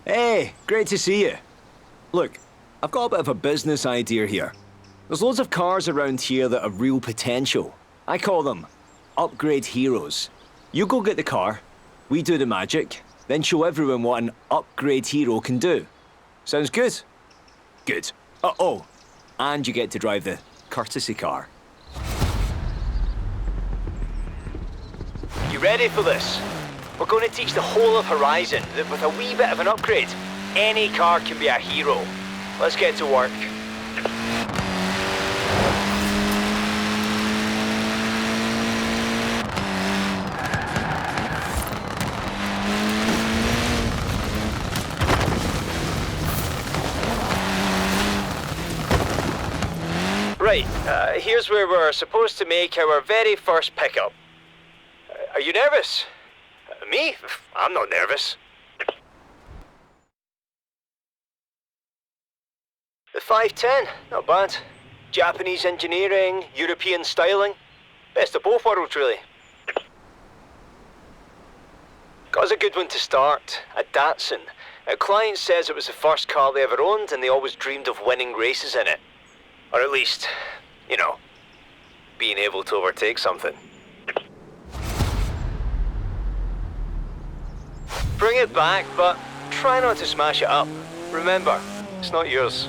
Hey, great to see you. Look, I've got a bit of a business idea here. There's loads of cars around here that have real potential. I call them upgrade heroes. You go get the car, we do the magic, then show everyone what an upgrade hero can do. Sounds good? Good. Oh, and you get to drive the courtesy car. You ready for this? We're going to teach the whole of Horizon that with a wee bit of an upgrade, any car can be a hero. Let's get to work. Right, here's where we're supposed to make our very first pickup. Are you nervous? Me? I'm not nervous. The 510, not bad. Japanese engineering, European styling. Best of both worlds, really. Got us a good one to start, a Datsun. A client says it was the first car they ever owned and they always dreamed of winning races in it. Or at least, you know, being able to overtake something. Bring it back, but try not to smash it up. Remember, it's not yours.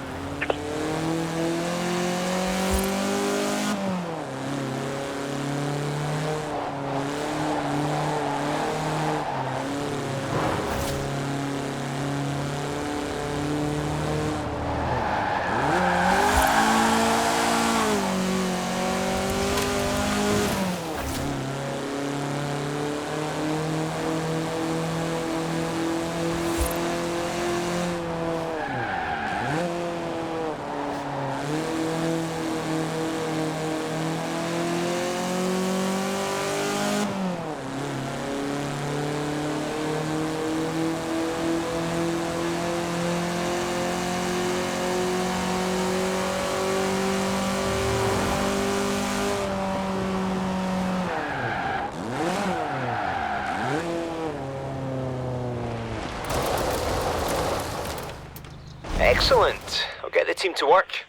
Excellent. I'll get the team to work.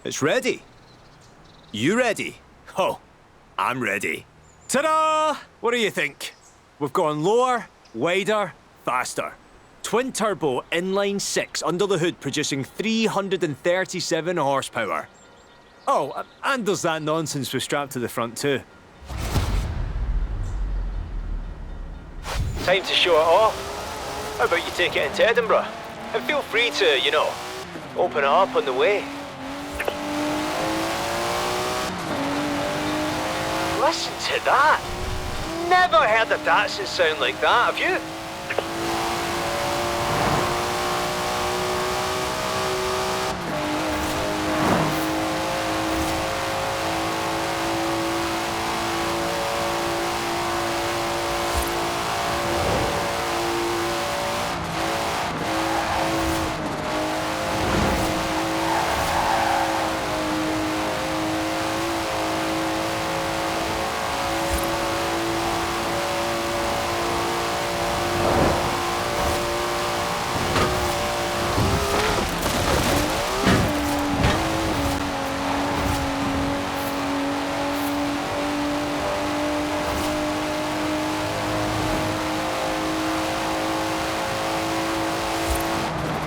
It's ready. You ready? Oh, I'm ready. Ta-da! What do you think? We've gone lower, wider, faster. Twin-turbo inline 6 under the hood producing 337 horsepower. Oh, and there's that nonsense we've strapped to the front too. Time to show it off. How about you take it into Edinburgh? And feel free to, you know, open it up on the way. Listen to that. Never heard a Datsun sound like that, have you?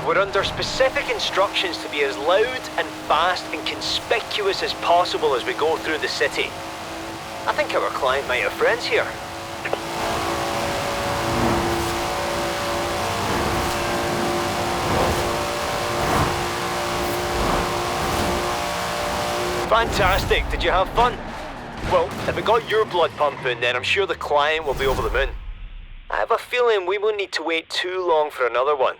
We're under specific instructions to be as loud and fast and conspicuous as possible as we go through the city. I think our client might have friends here. Fantastic. Did you have fun? Well, if it got your blood pumping, then I'm sure the client will be over the moon. I have a feeling we won't need to wait too long for another one.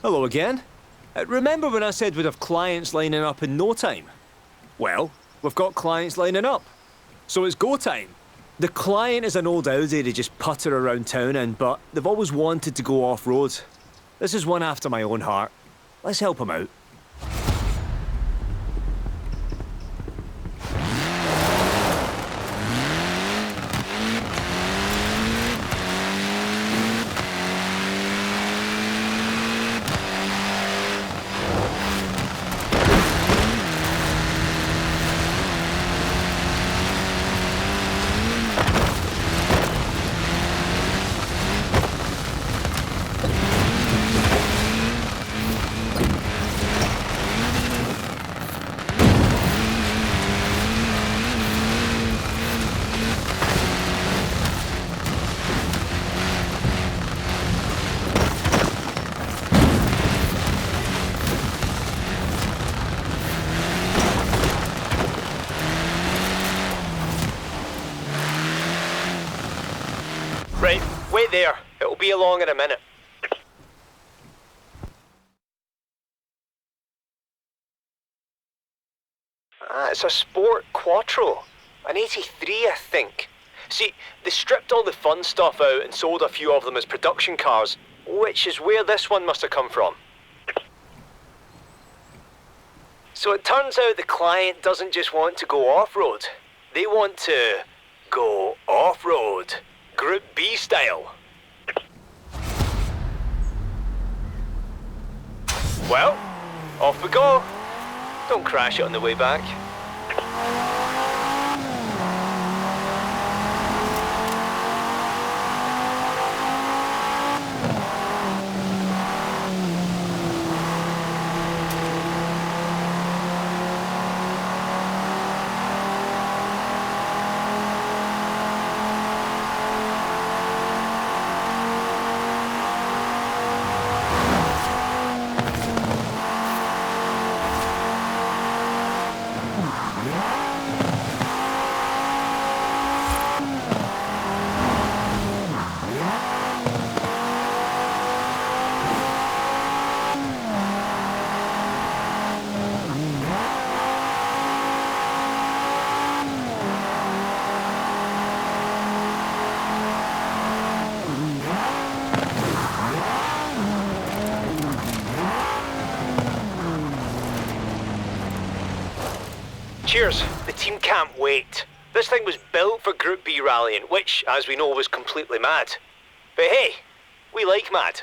Hello again. Remember when I said we'd have clients lining up in no time? Well, we've got clients lining up. So it's go time. The client is an old Audi to just putter around town in, but they've always wanted to go off-road. This is one after my own heart. Let's help them out. Right, wait there. It'll be along in a minute. It's a Sport Quattro. An 83, I think. See, they stripped all the fun stuff out and sold a few of them as production cars, which is where this one must have come from. So it turns out the client doesn't just want to go off-road. They want to go off-road. Group B style. Well, off we go. Don't crash it on the way back. Cheers, the team can't wait. This thing was built for Group B rallying, which, as we know, was completely mad. But hey, we like mad.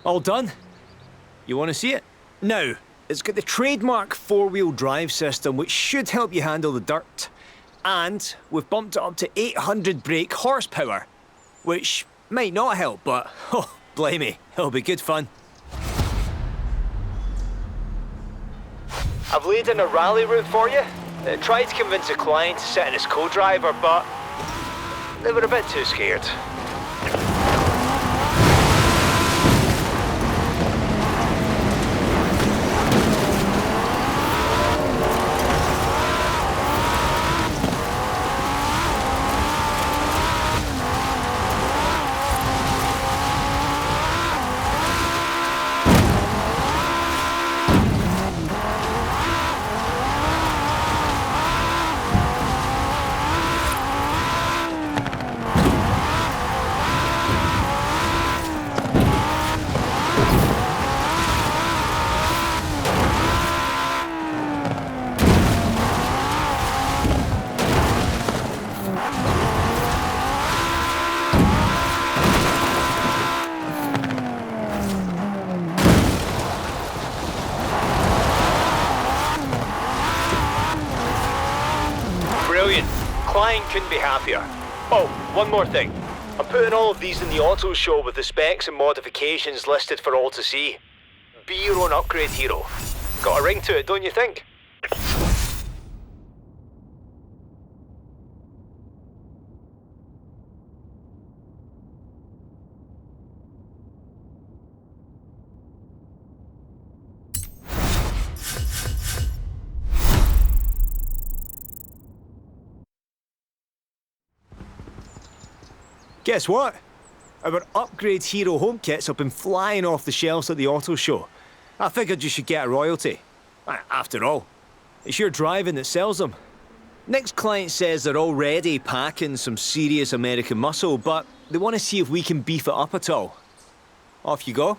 All done? You want to see it? Now, it's got the trademark four-wheel drive system, which should help you handle the dirt. And we've bumped it up to 800 brake horsepower, which might not help, but oh, blimey, it'll be good fun. I've laid in a rally route for you. Tried to convince a client to sit in his co-driver, but they were a bit too scared. Brilliant. Client couldn't be happier. Oh, one more thing. I'm putting all of these in the auto show with the specs and modifications listed for all to see. Be your own upgrade hero. Got a ring to it, don't you think? Guess what? Our upgrade hero home kits have been flying off the shelves at the auto show. I figured you should get a royalty. After all, it's your driving that sells them. Next client says they're already packing some serious American muscle, but they want to see if we can beef it up at all. Off you go.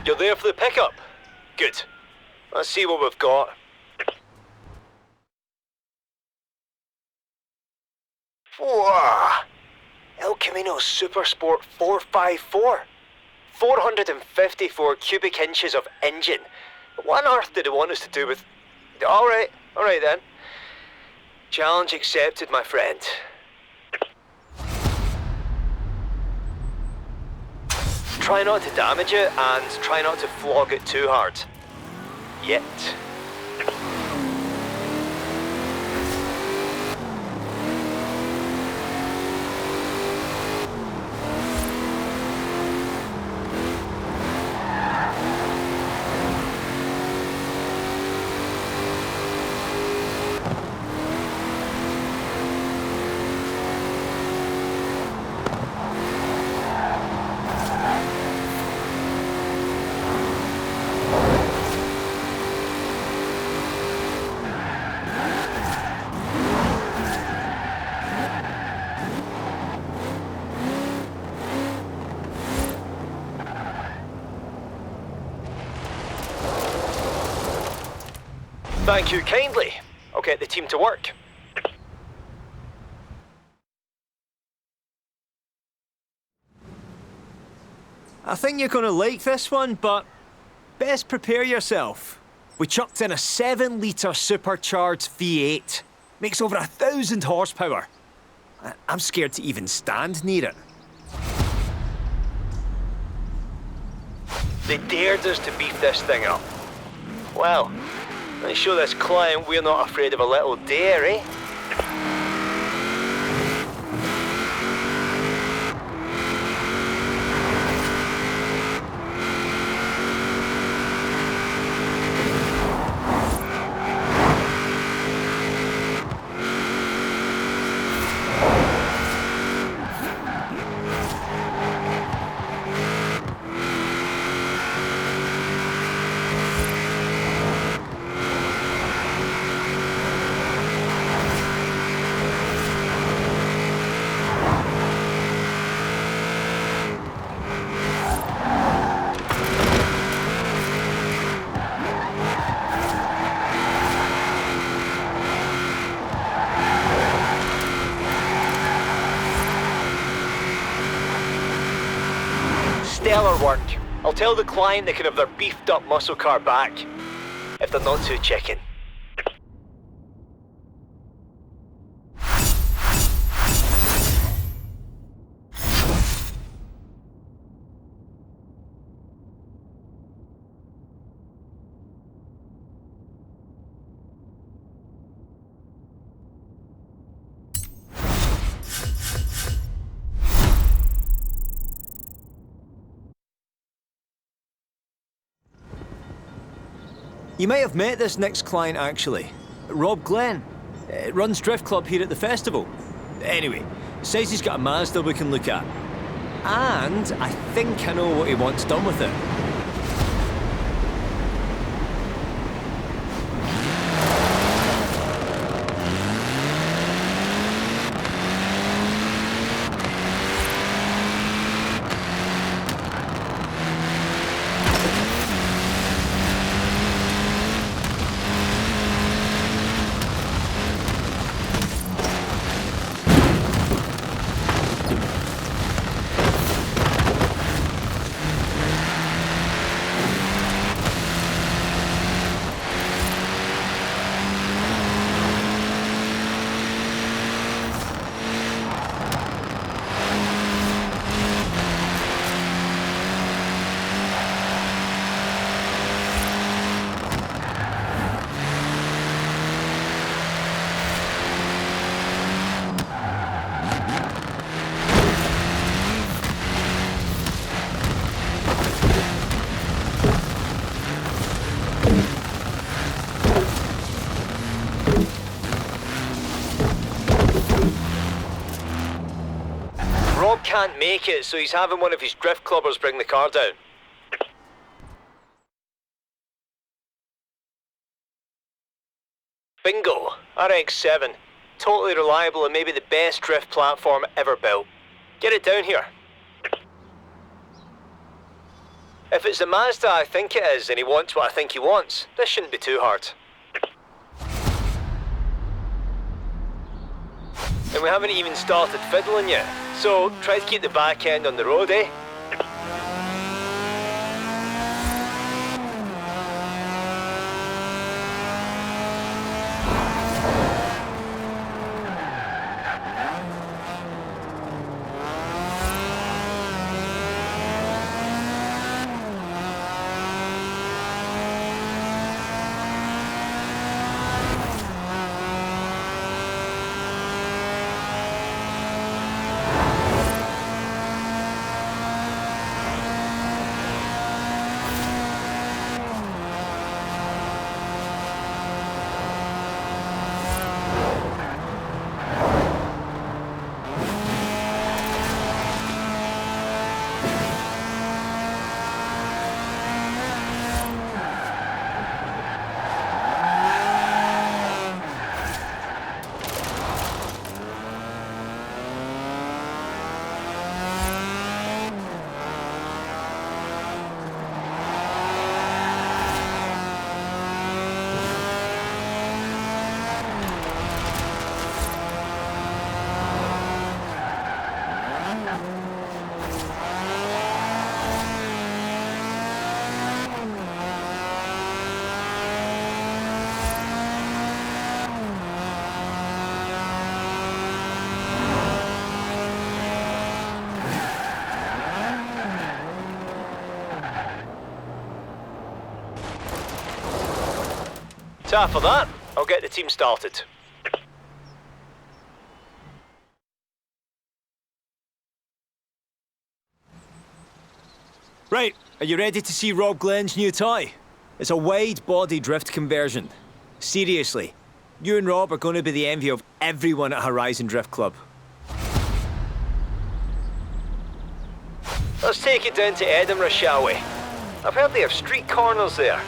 You're there for the pickup? Good. Let's see what we've got. Whoa! El Camino Super Sport 454. 454 cubic inches of engine. What on earth did it want us to do with... Alright then. Challenge accepted, my friend. Try not to damage it, and try not to flog it too hard. Yet. Thank you kindly. I'll get the team to work. I think you're gonna like this one, but best prepare yourself. We chucked in a 7-litre supercharged V8. Makes over 1,000 horsepower. I'm scared to even stand near it. They dared us to beef this thing up. Well, let's show this client we're not afraid of a little dare, eh? Stellar work. I'll tell the client they can have their beefed up muscle car back, if they're not too chicken. You may have met this next client, actually. Rob Glenn. Runs Drift Club here at the festival. Anyway, says he's got a Mazda we can look at. And I think I know what he wants done with it. Rob can't make it, so he's having one of his drift clubbers bring the car down. Bingo, RX-7. Totally reliable and maybe the best drift platform ever built. Get it down here. If it's the Mazda I think it is and he wants what I think he wants, this shouldn't be too hard. And we haven't even started fiddling yet, so try to keep the back end on the road, eh? For that, I'll get the team started. Right, are you ready to see Rob Glenn's new toy? It's a wide-body drift conversion. Seriously, you and Rob are going to be the envy of everyone at Horizon Drift Club. Let's take it down to Edinburgh, shall we? I've heard they have street corners there.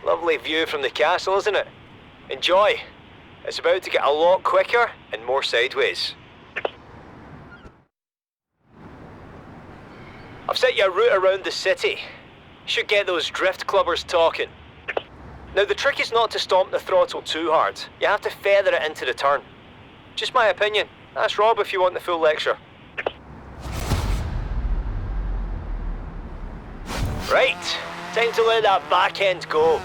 Lovely view from the castle, isn't it? Enjoy. It's about to get a lot quicker and more sideways. I've set you a route around the city. Should get those drift clubbers talking. Now the trick is not to stomp the throttle too hard. You have to feather it into the turn. Just my opinion. Ask Rob if you want the full lecture. Right, time to let that back end go.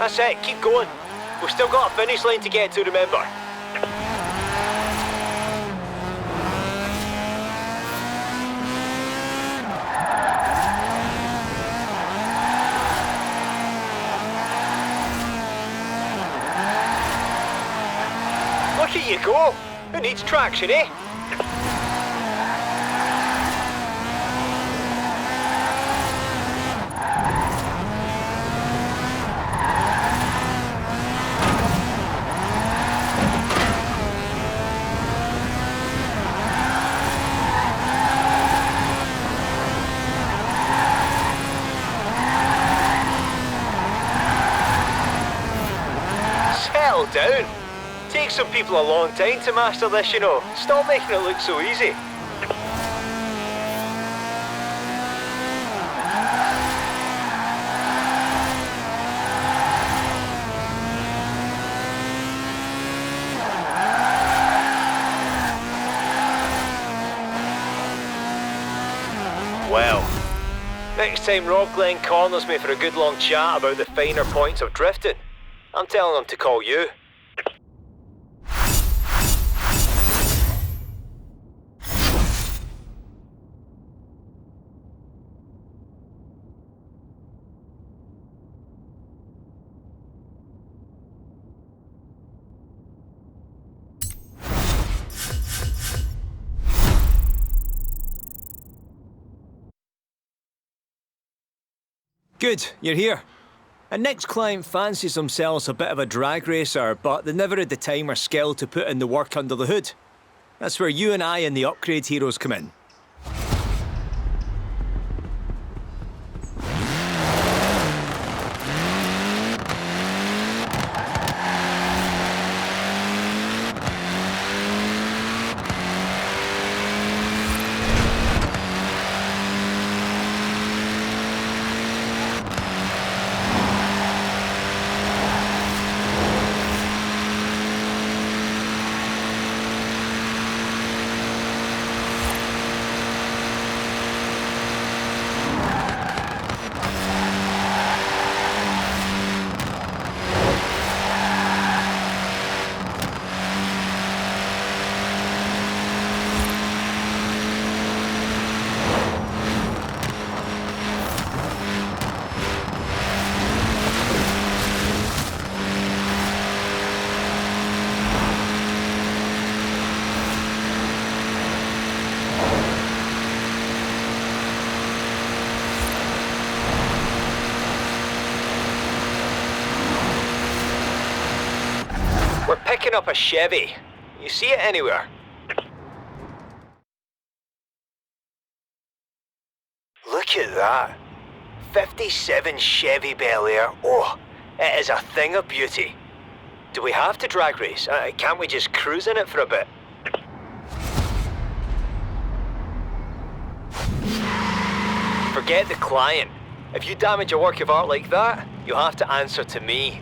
That's it, keep going. We've still got a finish line to get to, remember. Look at you go. Who needs traction, eh? Settle down. Takes some people a long time to master this, you know. Stop making it look so easy. Well, next time Rob Glenn corners me for a good long chat about the finer points of drifting, I'm telling him to call you. Good, you're here. Our next client fancies themselves a bit of a drag racer, but they never had the time or skill to put in the work under the hood. That's where you and I and the upgrade heroes come in. We're picking up a Chevy. You see it anywhere? Look at that. 57 Chevy Bel Air. Oh, it is a thing of beauty. Do we have to drag race? Can't we just cruise in it for a bit? Forget the client. If you damage a work of art like that, you'll have to answer to me.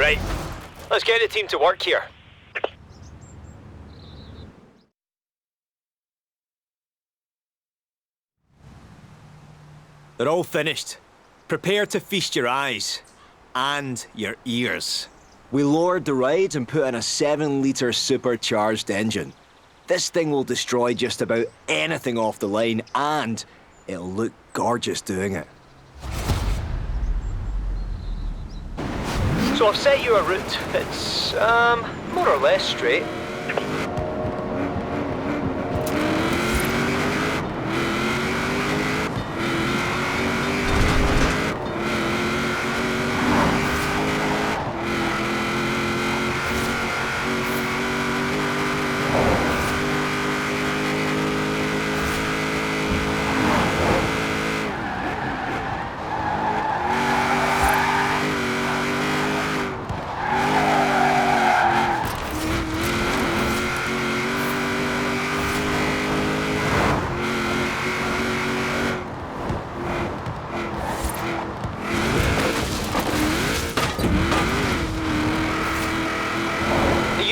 Right, let's get the team to work here. They're all finished. Prepare to feast your eyes. And your ears. We lowered the ride and put in a 7-litre supercharged engine. This thing will destroy just about anything off the line, and it'll look gorgeous doing it. So I've set you a route that's, more or less straight.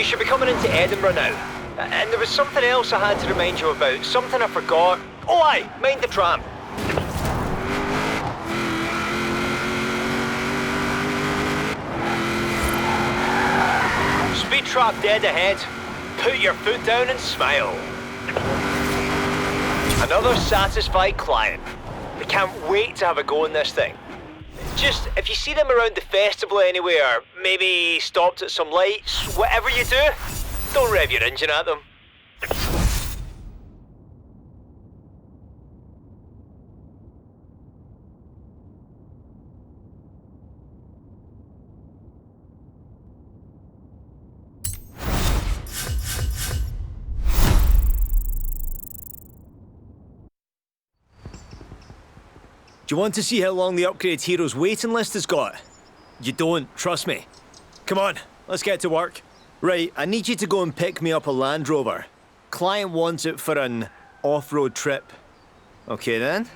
Should be coming into Edinburgh now. And there was something else I had to remind you about, something I forgot. Oh aye, mind the tram. Speed trap dead ahead. Put your foot down and smile. Another satisfied client. I can't wait to have a go in this thing. Just, if you see them around the festival anywhere, maybe stopped at some lights, whatever you do, don't rev your engine at them. Do you want to see how long the Upgrade Heroes waiting list has got? You don't, trust me. Come on, let's get to work. Right, I need you to go and pick me up a Land Rover. Client wants it for an off-road trip. Okay then.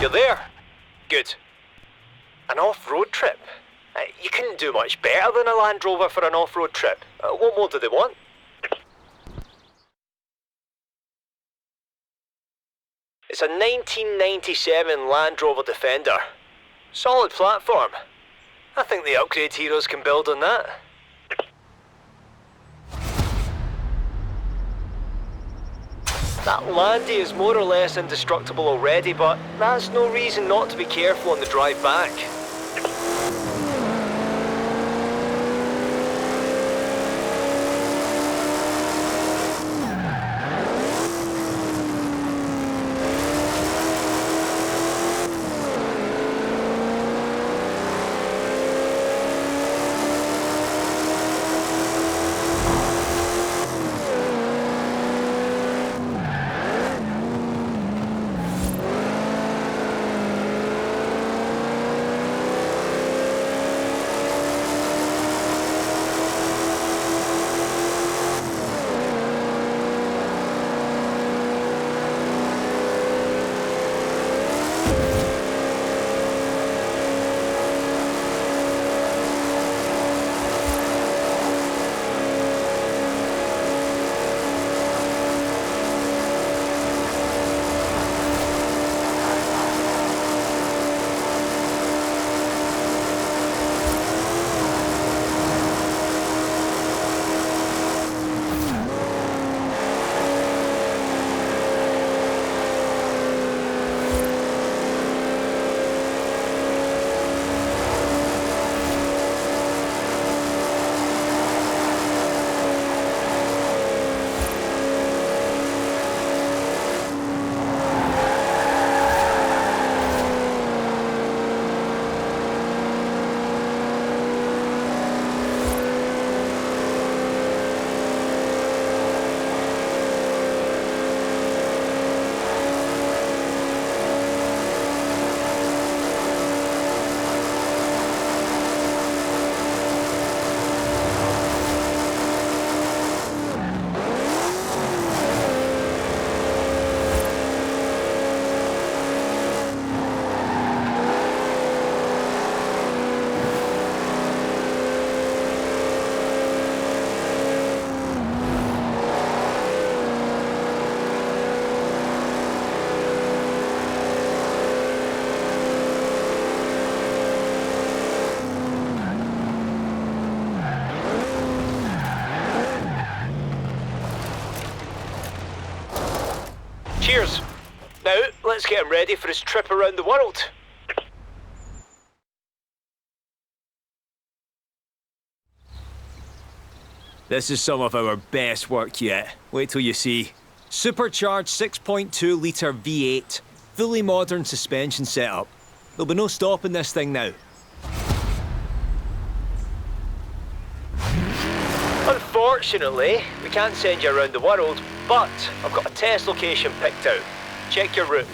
You're there? Good. An off-road trip? You couldn't do much better than a Land Rover for an off-road trip. What more do they want? It's a 1997 Land Rover Defender. Solid platform. I think the Upgrade Heroes can build on that. That Landy is more or less indestructible already, but that's no reason not to be careful on the drive back. Cheers. Now, let's get him ready for his trip around the world. This is some of our best work yet. Wait till you see. Supercharged 6.2 litre V8, fully modern suspension setup. There'll be no stopping this thing now. Unfortunately, we can't send you around the world, but I've got a test location picked out. Check your route.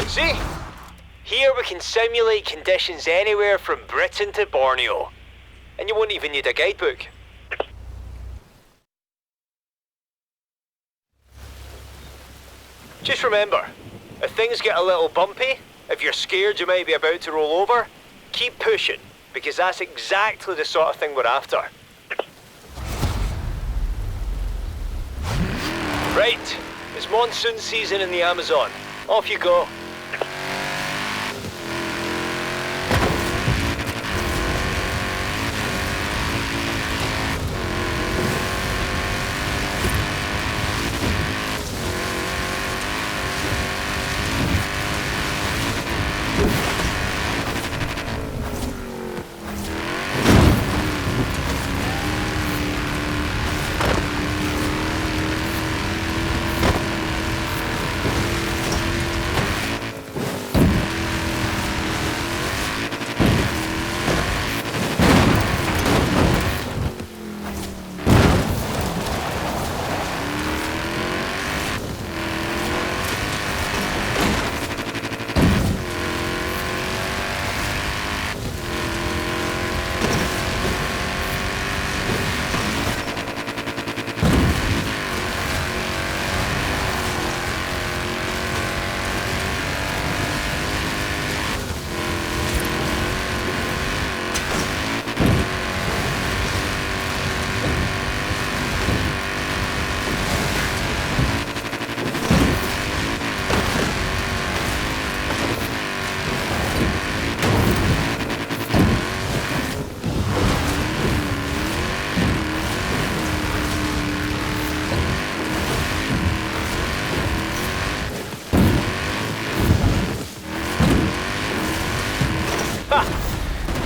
See? Here we can simulate conditions anywhere from Britain to Borneo. And you won't even need a guidebook. Just remember, if things get a little bumpy, if you're scared you might be about to roll over, keep pushing, because that's exactly the sort of thing we're after. Right, it's monsoon season in the Amazon. Off you go.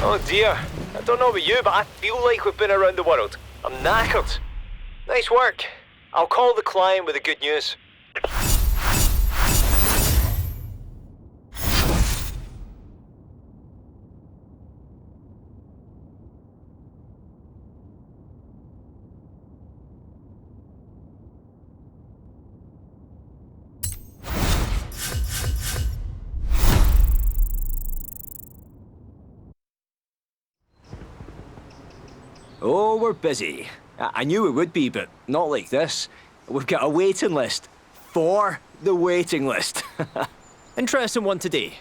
Oh dear, I don't know about you, but I feel like we've been around the world. I'm knackered. Nice work. I'll call the client with the good news. Oh, we're busy. I knew it would be, but not like this. We've got a waiting list. For the waiting list. Interesting one today.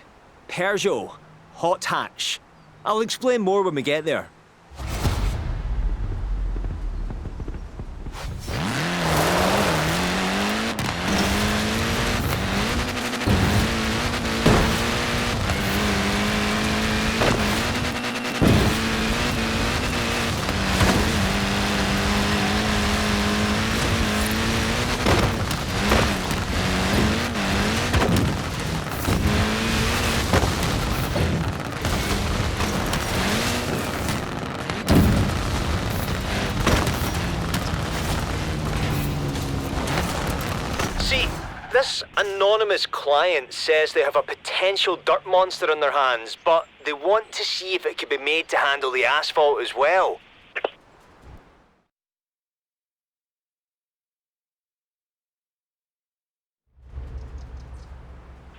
Peugeot. Hot hatch. I'll explain more when we get there. This anonymous client says they have a potential dirt monster in their hands, but they want to see if it could be made to handle the asphalt as well.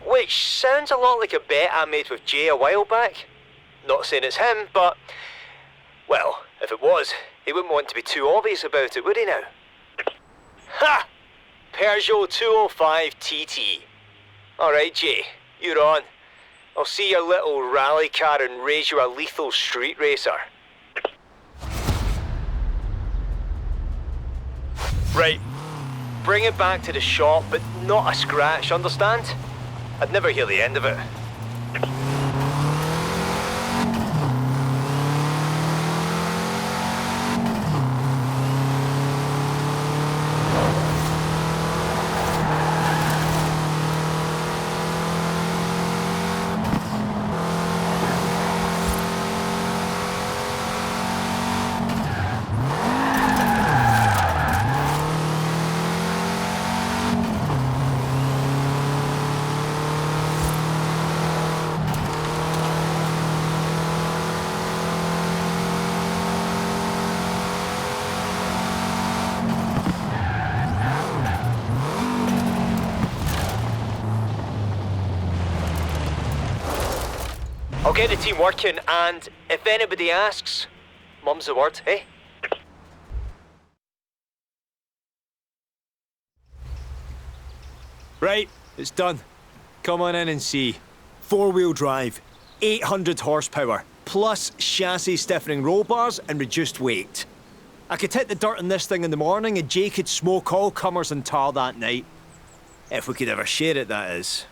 Which sounds a lot like a bet I made with Jay a while back. Not saying it's him, but, well, if it was, he wouldn't want to be too obvious about it, would he now? Ha! Peugeot 205 TT. Alright, Jay, you're on. I'll see your little rally car and raise you a lethal street racer. Right. Bring it back to the shop, but not a scratch, understand? I'd never hear the end of it. I'll get the team working, and if anybody asks, mum's the word, eh? Right, it's done. Come on in and see. 4-wheel drive, 800 horsepower, plus chassis stiffening roll bars and reduced weight. I could hit the dirt on this thing in the morning and Jay could smoke all comers and tar that night. If we could ever share it, that is.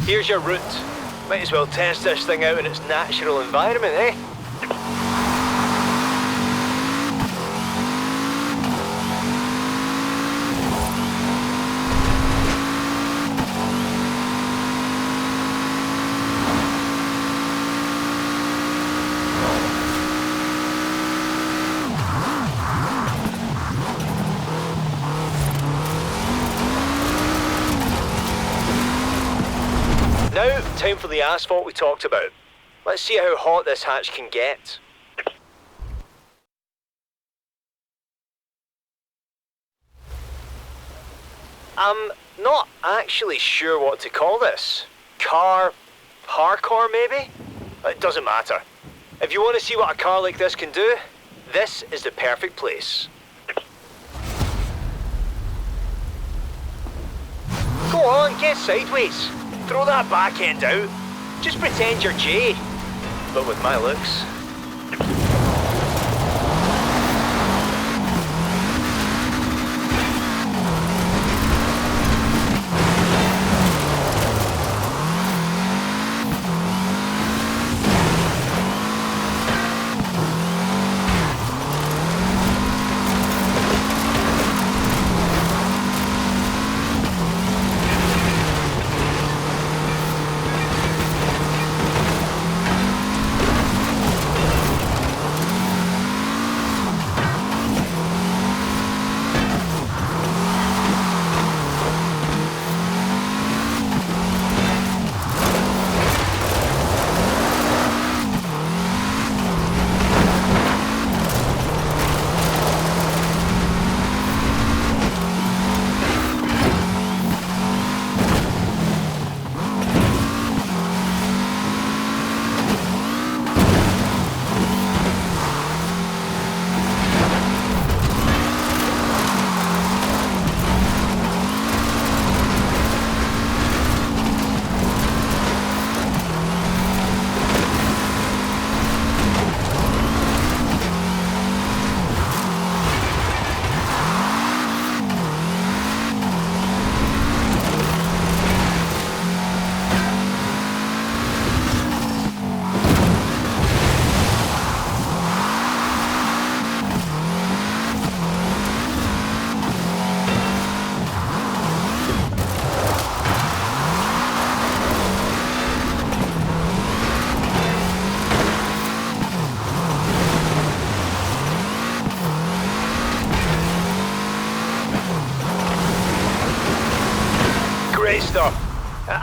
Here's your route. Might as well test this thing out in its natural environment, eh? Now, time for the asphalt we talked about. Let's see how hot this hatch can get. I'm not actually sure what to call this. Parkour maybe? It doesn't matter. If you want to see what a car like this can do, this is the perfect place. Go on, get sideways. Throw that back end out. Just pretend you're Jay, but with my looks.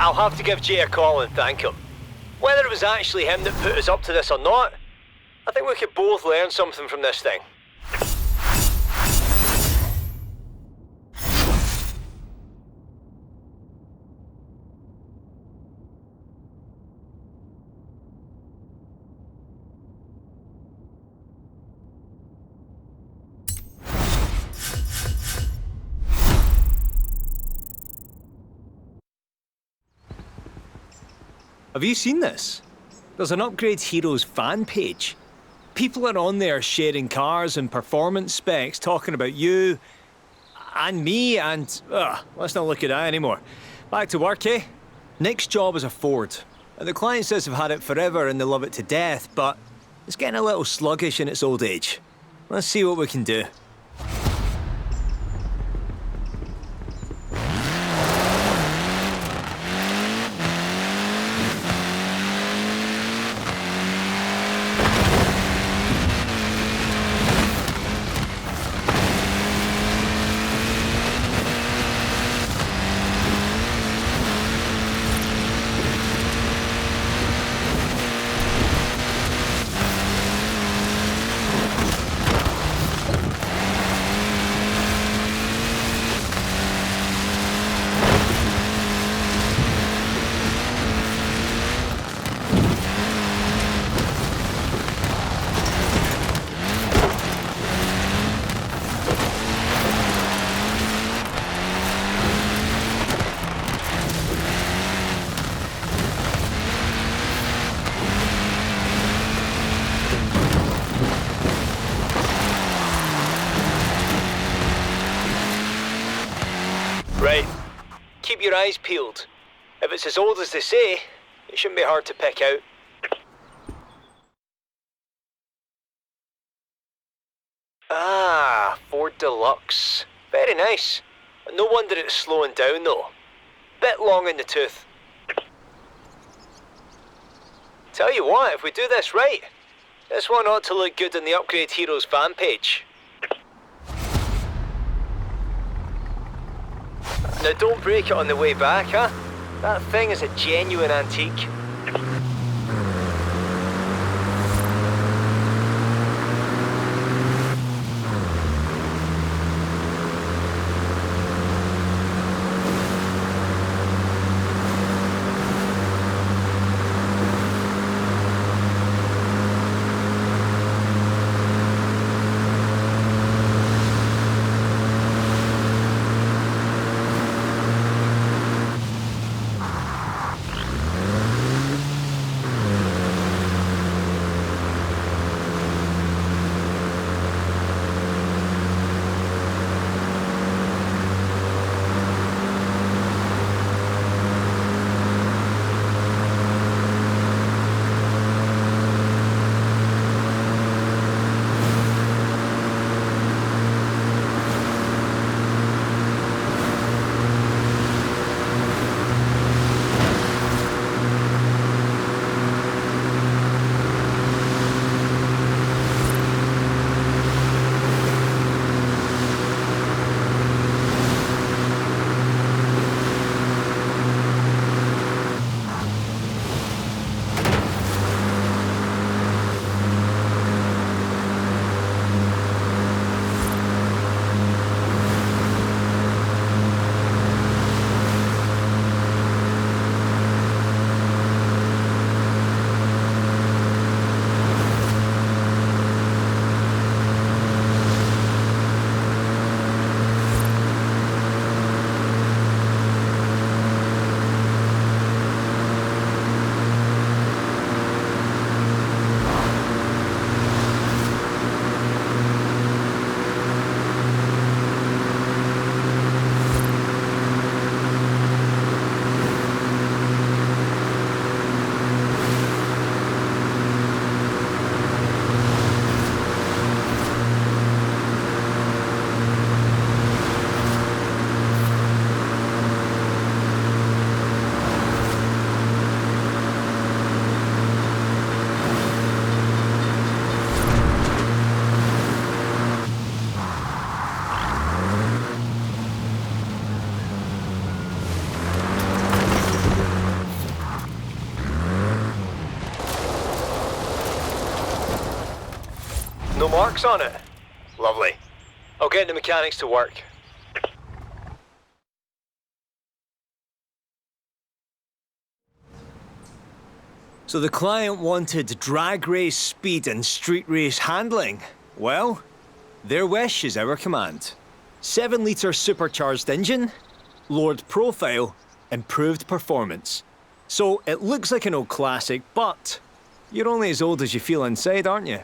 I'll have to give Jay a call and thank him. Whether it was actually him that put us up to this or not, I think we could both learn something from this thing. Have you seen this? There's an Upgrade Heroes fan page. People are on there sharing cars and performance specs, talking about you and me and... let's not look at that anymore. Back to work, eh? Nick's job is a Ford. The client says they've had it forever and they love it to death, but it's getting a little sluggish in its old age. Let's see what we can do. Right. Keep your eyes peeled. If it's as old as they say, it shouldn't be hard to pick out. Ah, Ford De Luxe. Very nice. No wonder it's slowing down though. Bit long in the tooth. Tell you what, if we do this right, this one ought to look good on the Upgrade Heroes fan page. Now don't break it on the way back, huh? That thing is a genuine antique. No marks on it? Lovely. I'll get the mechanics to work. So the client wanted drag race speed and street race handling. Well, their wish is our command. 7-litre supercharged engine, lowered profile, improved performance. So it looks like an old classic, but you're only as old as you feel inside, aren't you?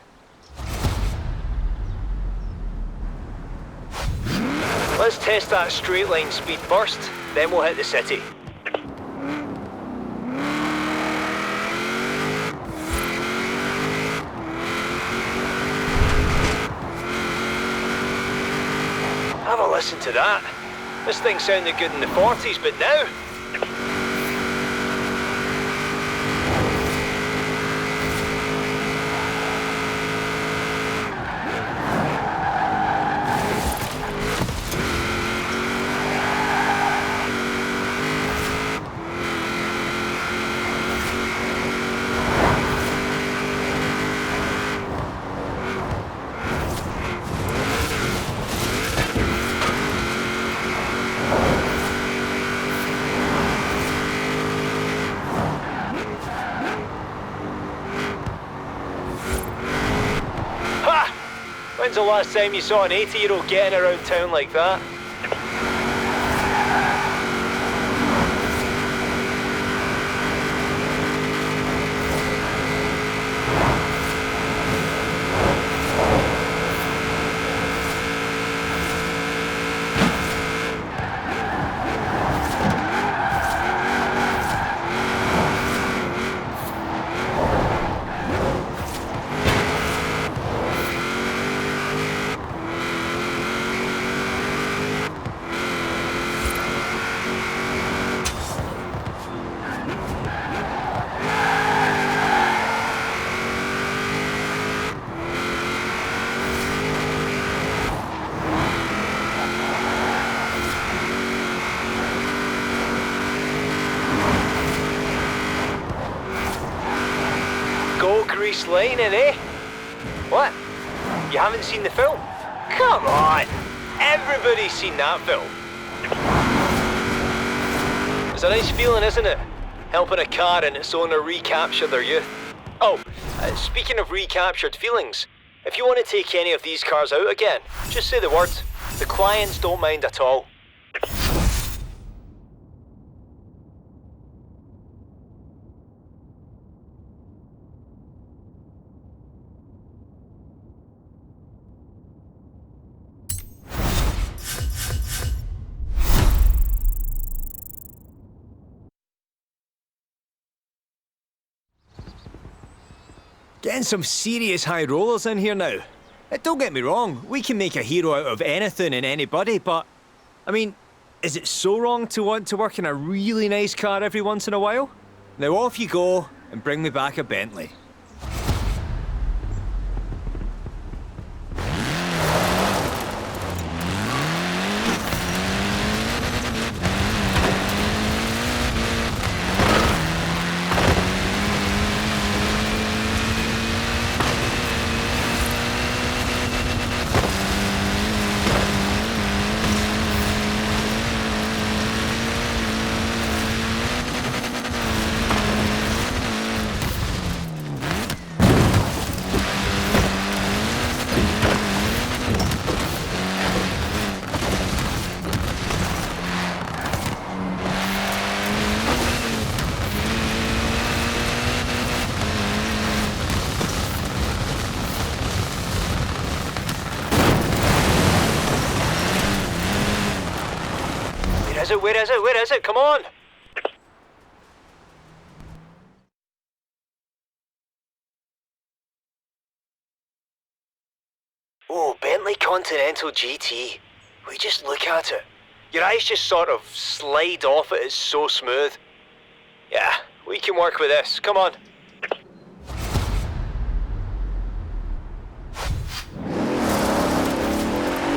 Let's test that straight line speed first, then we'll hit the city. Have a listen to that. This thing sounded good in the 40s, but now... When's the last time you saw an 80-year-old getting around town like that? Grease Lightning, eh? What? You haven't seen the film? Come on! Everybody's seen that film. It's a nice feeling, isn't it? Helping a car and its owner recapture their youth. Oh, speaking of recaptured feelings, if you want to take any of these cars out again, just say the word. The clients don't mind at all. Getting some serious high rollers in here now. Don't get me wrong, we can make a hero out of anything and anybody, but, I mean, is it so wrong to want to work in a really nice car every once in a while? Now off you go and bring me back a Bentley. Where is it? Where is it? Come on! Oh, Bentley Continental GT. We just look at it. Your eyes just sort of slide off it, it's so smooth. Yeah, we can work with this. Come on.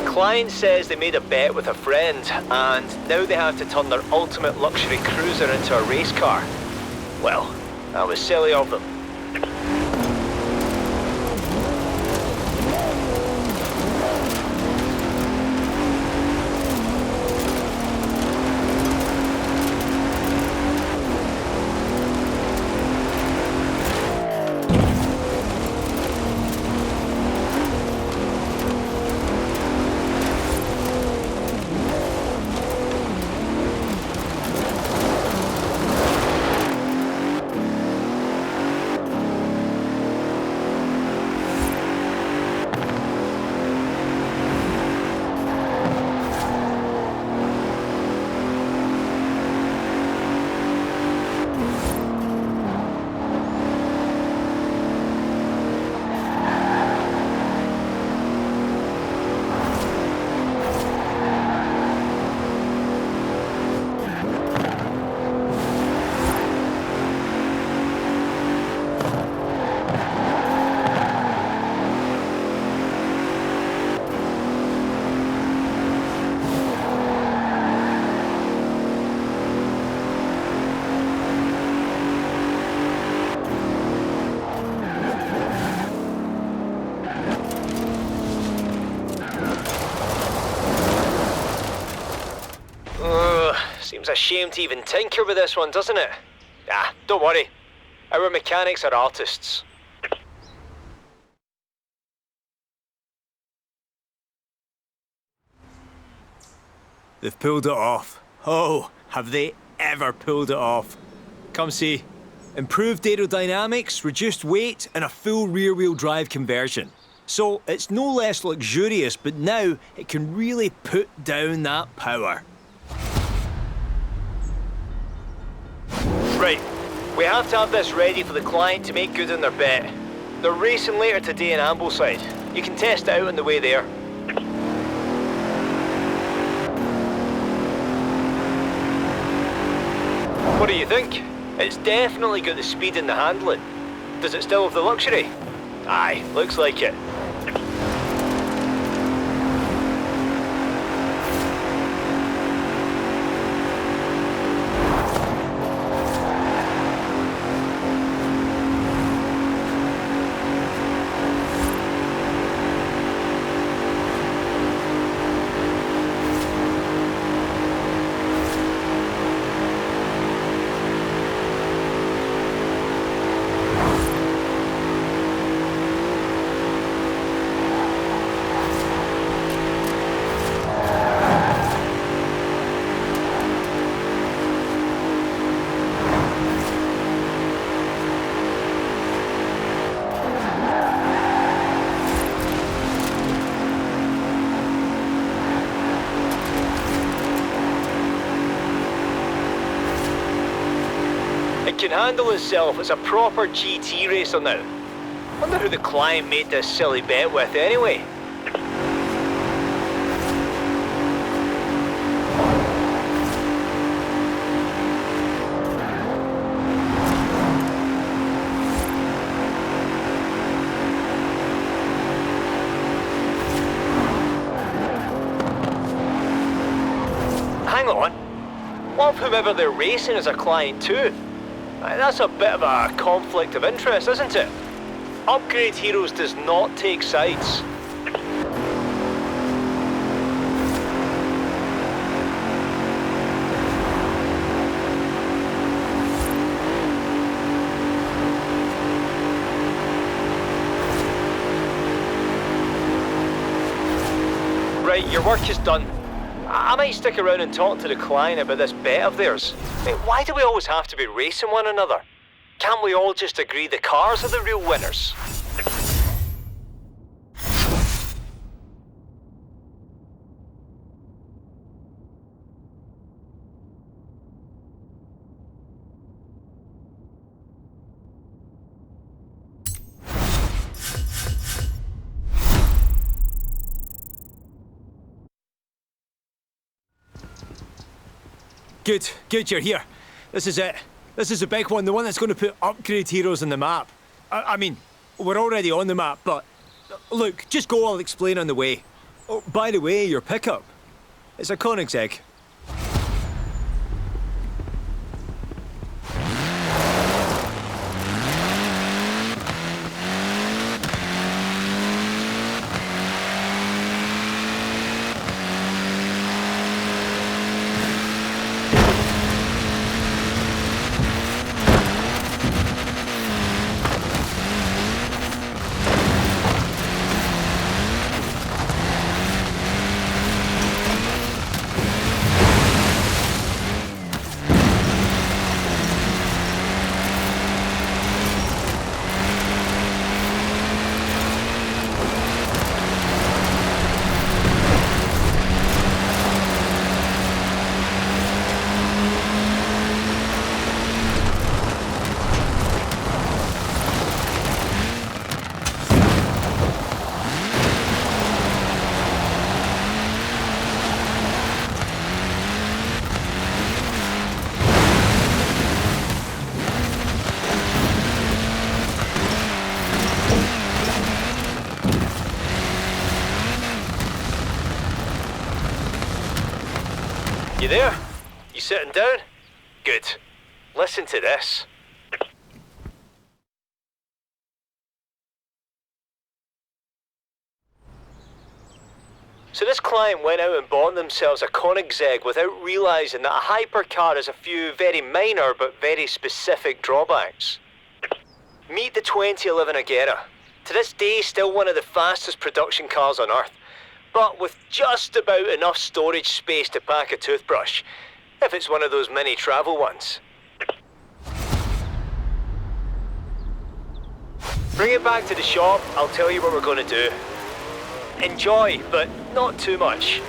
Client says they made a bet with a friend, and now they have to turn their ultimate luxury cruiser into a race car. Well, that was silly of them. a shame to even tinker with this one, doesn't it? Ah, don't worry. Our mechanics are artists. They've pulled it off. Oh, have they ever pulled it off? Come see. Improved aerodynamics, reduced weight, and a full rear-wheel drive conversion. So it's no less luxurious, but now it can really put down that power. Right, we have to have this ready for the client to make good on their bet. They're racing later today in Ambleside. You can test it out on the way there. What do you think? It's definitely got the speed and the handling. Does it still have the luxury? Aye, looks like it. Can handle itself as a proper GT racer now. Wonder who the client made this silly bet with anyway. Hang on. What if whoever they're racing is a client too? That's a bit of a conflict of interest, isn't it? Upgrade Heroes does not take sides. Right, your work is done. I might stick around and talk to the client about this bet of theirs. Why do we always have to be racing one another? Can't we all just agree the cars are the real winners? Good, you're here. This is it. This is the big one, the one that's going to put Upgrade Heroes on the map. I mean, we're already on the map, but look, just go, I'll explain on the way. Oh, by the way, your pickup. It's a Koenigsegg. You there? You sitting down? Good. Listen to this. So this client went out and bought themselves a Koenigsegg without realising that a hypercar has a few very minor but very specific drawbacks. Meet the 2011 Agera. To this day, still one of the fastest production cars on earth, but with just about enough storage space to pack a toothbrush, if it's one of those mini travel ones. Bring it back to the shop, I'll tell you what we're going to do. Enjoy, but not too much.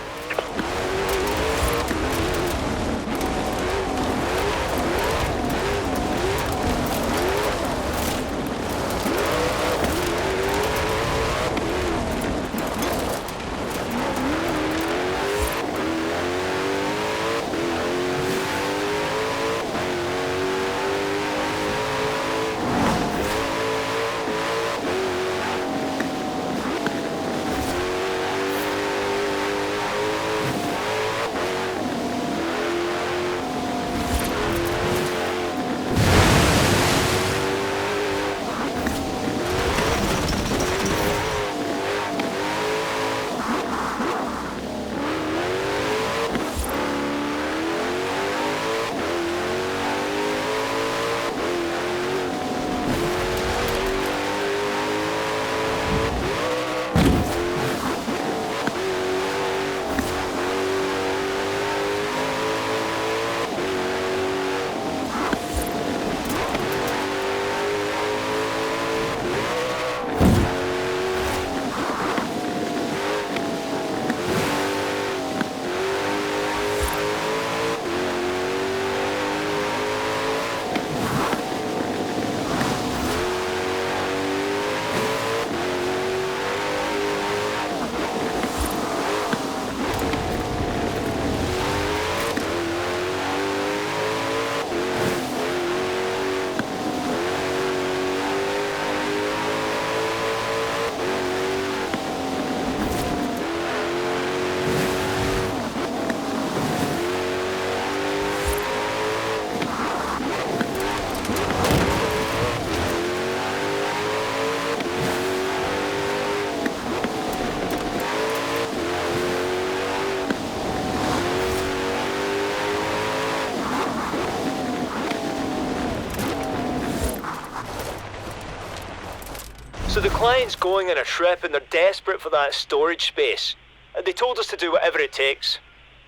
So the client's going on a trip and they're desperate for that storage space. And they told us to do whatever it takes.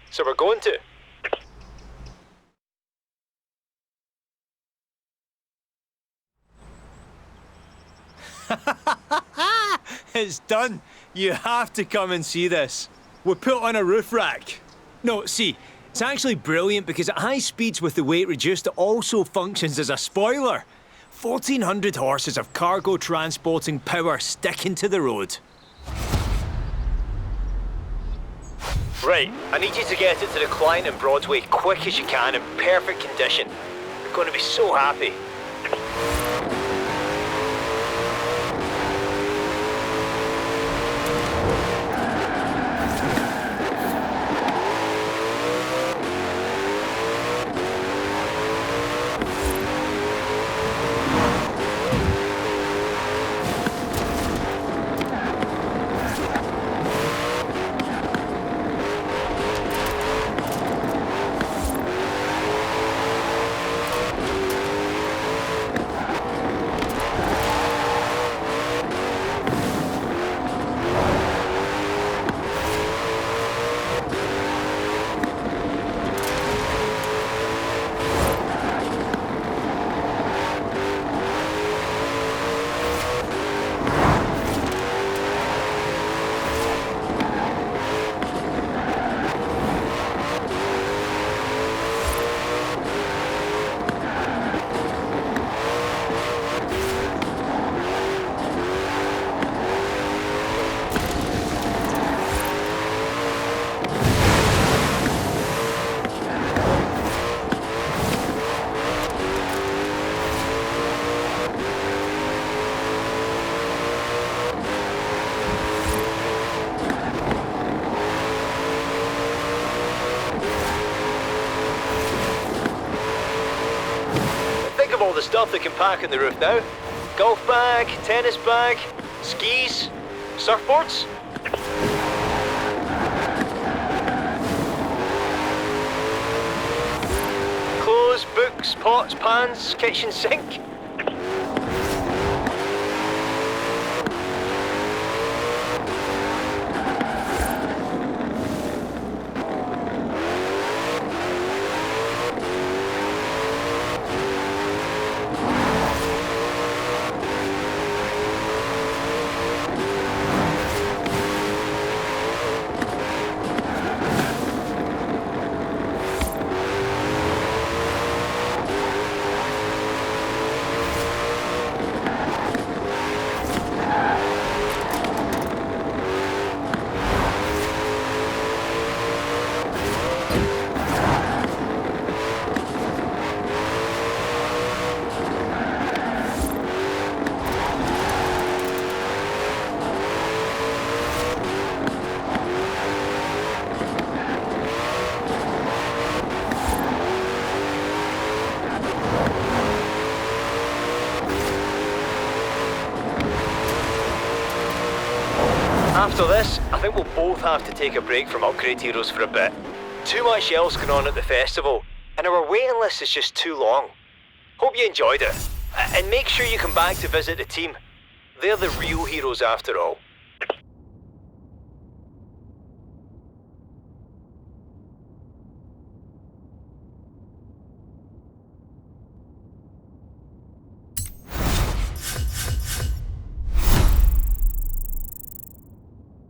So we're going to. It's done. You have to come and see this. We put on a roof rack. No, see, it's actually brilliant because at high speeds with the weight reduced, it also functions as a spoiler. 1,400 horses of cargo transporting power sticking to the road. Right, I need you to get it to the client in Broadway quick as you can in perfect condition. They're going to be so happy. The stuff they can pack in the roof now. Golf bag, tennis bag, skis, surfboards. books, pots, pans, kitchen sink. After this, I think we'll both have to take a break from Upgrade Heroes for a bit. Too much else going on at the festival, and our waiting list is just too long. Hope you enjoyed it, and make sure you come back to visit the team. They're the real heroes after all.